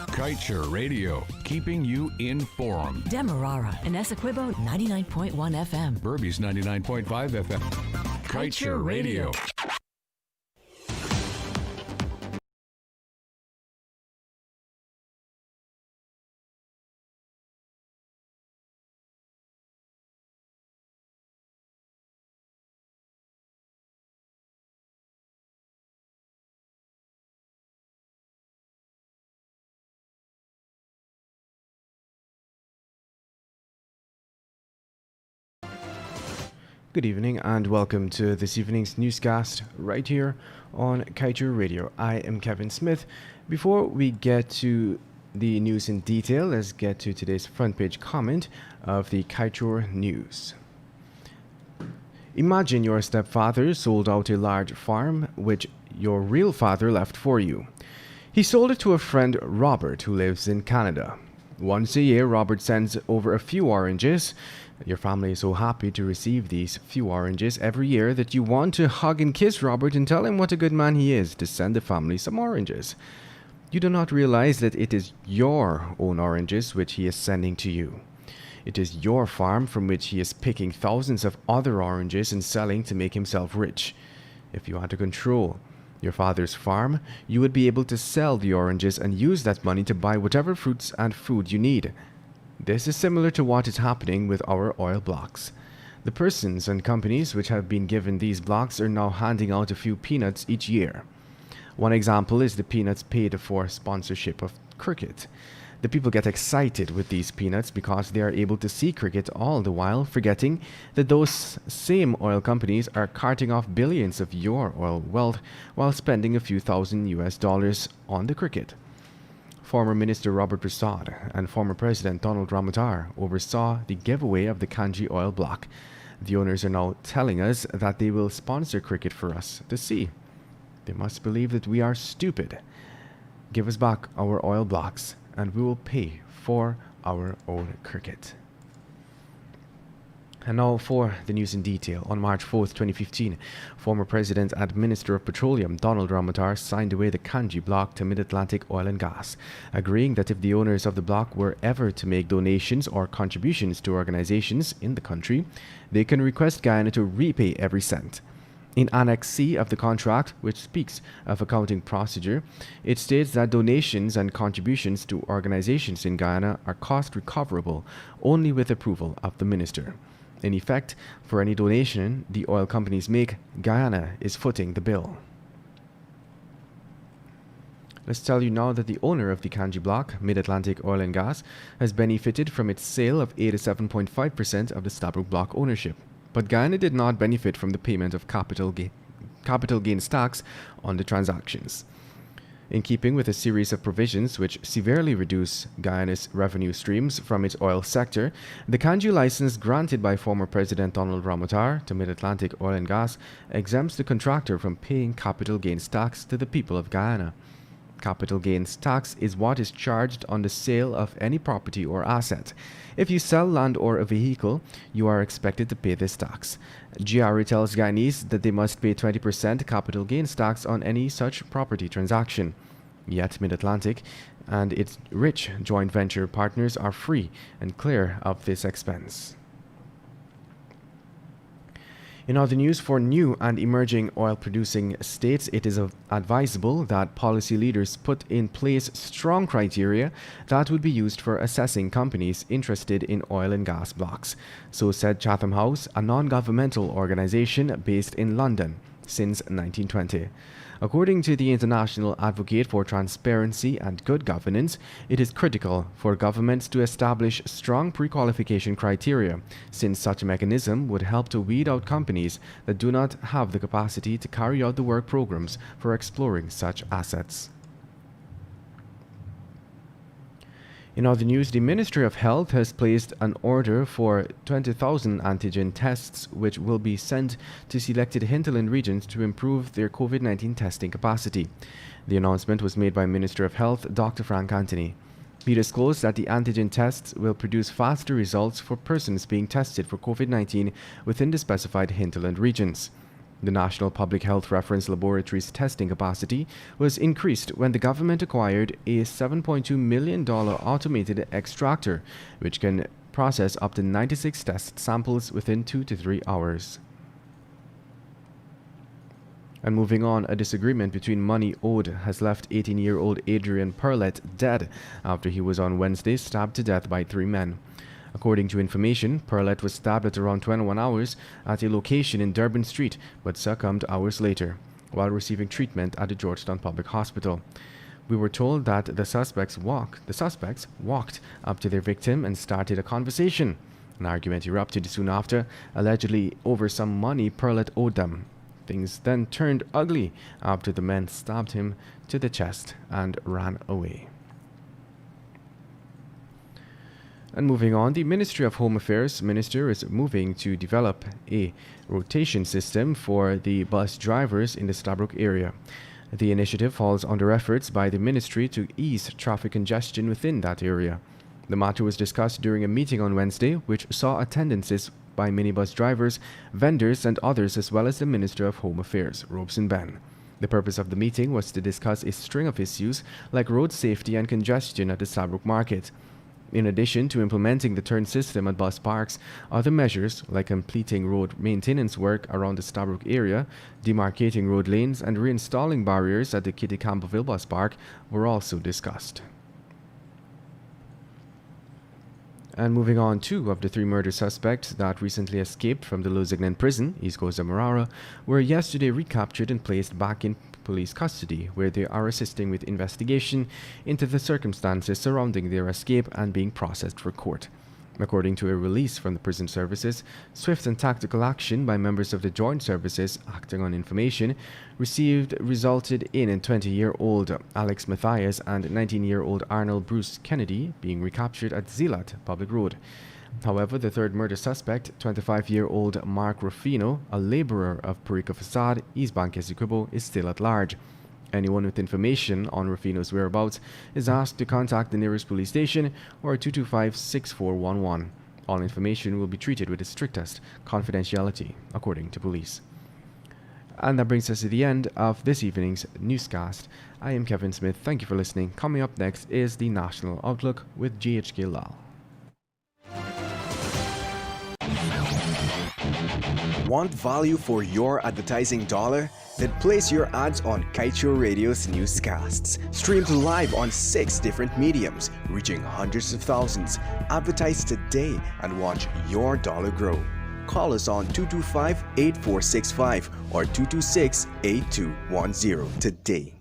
Kaieteur Radio, keeping you informed. Demerara and Essequibo 99.1 FM. Burby's 99.5 FM. Kaieteur Radio. Good evening and welcome to this evening's newscast right here on Kaieteur Radio. I am Kevin Smith. Before we get to the news in detail, let's get to today's front page comment of the Kaieteur News. Imagine your stepfather sold out a large farm which your real father left for you. He sold it to a friend, Robert, who lives in Canada. Once a year, Robert sends over a few oranges. Your family is so happy to receive these few oranges every year that you want to hug and kiss Robert and tell him what a good man he is to send the family some oranges. You do not realize that it is your own oranges which he is sending to you. It is your farm from which he is picking thousands of other oranges and selling to make himself rich. If you had to control your father's farm, you would be able to sell the oranges and use that money to buy whatever fruits and food you need. This is similar to what is happening with our oil blocks. The persons and companies which have been given these blocks are now handing out a few peanuts each year. One example is the peanuts paid for sponsorship of cricket. The people get excited with these peanuts because they are able to see cricket all the while, forgetting that those same oil companies are carting off billions of your oil wealth while spending a few thousand US$ on the cricket. Former Minister Robert Prasad and former President Donald Ramotar oversaw the giveaway of the Kanji oil block. The owners are now telling us that they will sponsor cricket for us to see. They must believe that we are stupid. Give us back our oil blocks and we will pay for our own cricket. And now for the news in detail. On March 4th, 2015, former President and Minister of Petroleum Donald Ramotar signed away the Kanji block to Mid-Atlantic Oil and Gas, agreeing that if the owners of the block were ever to make donations or contributions to organizations in the country, they can request Guyana to repay every cent. In Annex C of the contract, which speaks of accounting procedure, it states that donations and contributions to organizations in Guyana are cost recoverable only with approval of the minister. In effect, for any donation the oil companies make, Guyana is footing the bill. Let's tell you now that the owner of the Kanji block, Mid-Atlantic Oil and Gas, has benefited from its sale of 87.5% of the Stabroek block ownership. But Guyana did not benefit from the payment of capital gains tax on the transactions. In keeping with a series of provisions which severely reduce Guyana's revenue streams from its oil sector, the Kanji license granted by former President Donald Ramotar to Mid-Atlantic Oil and Gas exempts the contractor from paying capital gains tax to the people of Guyana. Capital gains tax is what is charged on the sale of any property or asset. If you sell land or a vehicle, you are expected to pay this tax. GRA tells Guyanese that they must pay 20% capital gains tax on any such property transaction. Yet Mid-Atlantic and its rich joint venture partners are free and clear of this expense. In other news, for new and emerging oil-producing states, it is advisable that policy leaders put in place strong criteria that would be used for assessing companies interested in oil and gas blocks. So said Chatham House, a non-governmental organization based in London since 1920. According to the International Advocate for Transparency and Good Governance, it is critical for governments to establish strong pre-qualification criteria, since such a mechanism would help to weed out companies that do not have the capacity to carry out the work programs for exploring such assets. In other news, the Ministry of Health has placed an order for 20,000 antigen tests, which will be sent to selected hinterland regions to improve their COVID-19 testing capacity. The announcement was made by Minister of Health, Dr. Frank Anthony. He disclosed that the antigen tests will produce faster results for persons being tested for COVID-19 within the specified hinterland regions. The National Public Health Reference Laboratory's testing capacity was increased when the government acquired a $7.2 million automated extractor, which can process up to 96 test samples within 2 to 3 hours. And moving on, a disagreement between money owed has left 18-year-old Adrian Perlett dead after he was on Wednesday stabbed to death by 3 men. According to information, Perlett was stabbed at around 21 hours at a location in Durban Street, but succumbed hours later while receiving treatment at the Georgetown Public Hospital. We were told that the suspects walked up to their victim and started a conversation. An argument erupted soon after, allegedly over some money Perlett owed them. Things then turned ugly after the men stabbed him to the chest and ran away. And moving on, the Ministry of Home Affairs Minister is moving to develop a rotation system for the bus drivers in the Stabroek area. The initiative falls under efforts by the ministry to ease traffic congestion within that area. The matter was discussed during a meeting on Wednesday, which saw attendances by minibus drivers, vendors, and others, as well as the Minister of Home Affairs, Robson Ben. The purpose of the meeting was to discuss a string of issues like road safety and congestion at the Stabroek market. In addition to implementing the turn system at bus parks, other measures like completing road maintenance work around the Stabroek area, demarcating road lanes, and reinstalling barriers at the Kitty Campbellville bus park were also discussed. And moving on, 2 of the 3 murder suspects that recently escaped from the Lusignan prison, East Coast Demerara, were yesterday recaptured and placed back in police custody, where they are assisting with investigation into the circumstances surrounding their escape and being processed for court. According to a release from the prison services, swift and tactical action by members of the joint services acting on information received resulted in 20-year-old Alex Matthias and 19-year-old Arnold Bruce Kennedy being recaptured at Zeelat Public Road. However, the 3rd murder suspect, 25-year-old Mark Rufino, a laborer of Perico Facade, East Bank Essequibo, is still at large. Anyone with information on Rufino's whereabouts is asked to contact the nearest police station or 225-6411. All information will be treated with the strictest confidentiality, according to police. And that brings us to the end of this evening's newscast. I am Kevin Smith. Thank you for listening. Coming up next is the National Outlook with GHK Lal. Want value for your advertising dollar? Then place your ads on Kaieteur Radio's newscasts. Streamed live on 6 different mediums, reaching hundreds of thousands. Advertise today and watch your dollar grow. Call us on 225-8465 or 226-8210 today.